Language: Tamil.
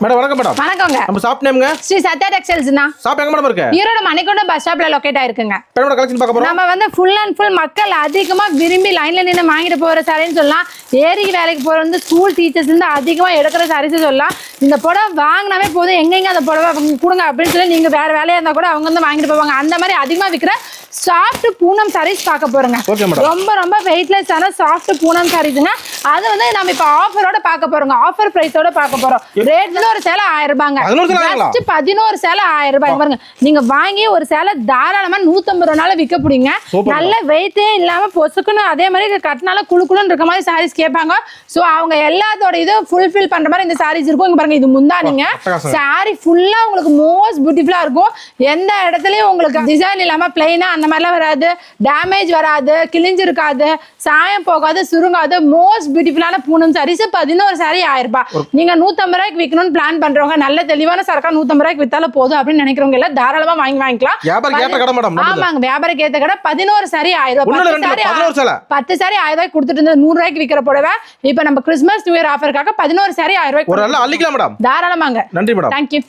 மேடம் வணக்கம் மேடம். வணக்கங்க. நம்ம ஷாப் நேம்ங்க ஸ்ரீ சத்யா டெக்ஸ்டைல்ஸ்னா. ஷாப் எங்க மேடம் இருக்கு? ஈரோடு மணிகொண்ட பஸ் ஸ்டாப்ல லொகேட் ஆயிருக்குங்க. மேடம் கலெக்ஷன் பார்க்க போறோம். நம்ம வந்து ஃபுல் அண்ட் ஃபுல் மக்கள் அதிகமா விரும்பி லைன்ல நின்னு வாங்கிட்டு போற சாரின்னு சொல்லலாம். ஏரி வேலைக்கு போற வந்து ஸ்கூல் டீச்சர்ஸ் இருந்து அதிகமா எடுக்கிற சாரீஸ் சொல்லலாம். இந்த புடவை வாங்கினாவே போதும், எங்கெங்க அந்த புடவை கொடுங்க அப்படின்னு சொல்லி நீங்க வேற வேலையா இருந்தா கூட அவங்க வந்து வாங்கிட்டு போவாங்க. அந்த மாதிரி அதிகமா விற்கிற சாஃப்ட் பூனம் சாரீஸ் பார்க்க போறோங்க. ரொம்ப ரொம்ப வெயிட்லெஸ் ஆன சாஃப்ட் பூனம் சாரீஸ்ங்க. அது வந்து நம்ம இப்ப ஆஃபரோட பார்க்க போறோங்க. ஆஃபர் பிரைஸோட பார்க்க போறோம். ரேட்ல ஒரு சேலை 1000 ரூபாங்க. ஜஸ்ட் 11 சேலை 1000 ரூபாய் பாருங்க. நீங்க வாங்கி ஒரு சேலை தாராளமா 150 ரூபாயால விற்க முடியுங்க. நல்ல வெயிட்டே இல்லாம பொசுக்குன்னு அதே மாதிரி கட்டினால குளுக்குன்னு இருக்க மாதிரி சாரீஸ் கேட்பாங்க. சோ அவங்க எல்லாத்தோட இது ஃபுல்ஃபில் பண்ற மாதிரி இந்த சாரீஸ் இருக்கும். இங்க பாருங்க, இது முந்தானிங்க. சாரி ஃபுல்லா உங்களுக்கு மோஸ்ட் பியூட்டிஃபுல்லா இருக்கும். எந்த இடத்துலயும் உங்களுக்கு டிசைன் இல்லாம பிளைனா அந்த மாதிரிலாம் வராது, டேமேஜ் வராது, கிழிஞ்சு இருக்காது, சாயம் போகாது, சுருங்காது. மோஸ்ட் பியூட்டிஃபுல்லான பூனம் சாரீஸ் 11 சாரி 1000 ரூபாய். நீங்க 150 ரூபாய்க்கு விற்கணும்னு பிளான் பண்றவங்க, நல்ல தெளிவான சரக்கா 150 ரூபாய்க்கு வித்தாலும் போதும் அப்படின்னு நினைக்கிறவங்க எல்லாம் தாராளமா வாங்கிக்கலாம். ஆமாங்க, வியாபாரம் ஏத்த கடை. 11 சாரி 1000 ரூபாய். 10 சாரி 1000 ரூபாய்க்கு கொடுத்துட்டு இருந்த 100 ரூபாய்க்கு விற்கிற புடவை இப்ப நம்ம கிறிஸ்துமஸ் நியூ இயர் ஆஃபருக்காக 11 சாரி 1000 ரூபாய்க்கு தாராளமாங்க. நன்றி மேடம். தேங்க்யூ.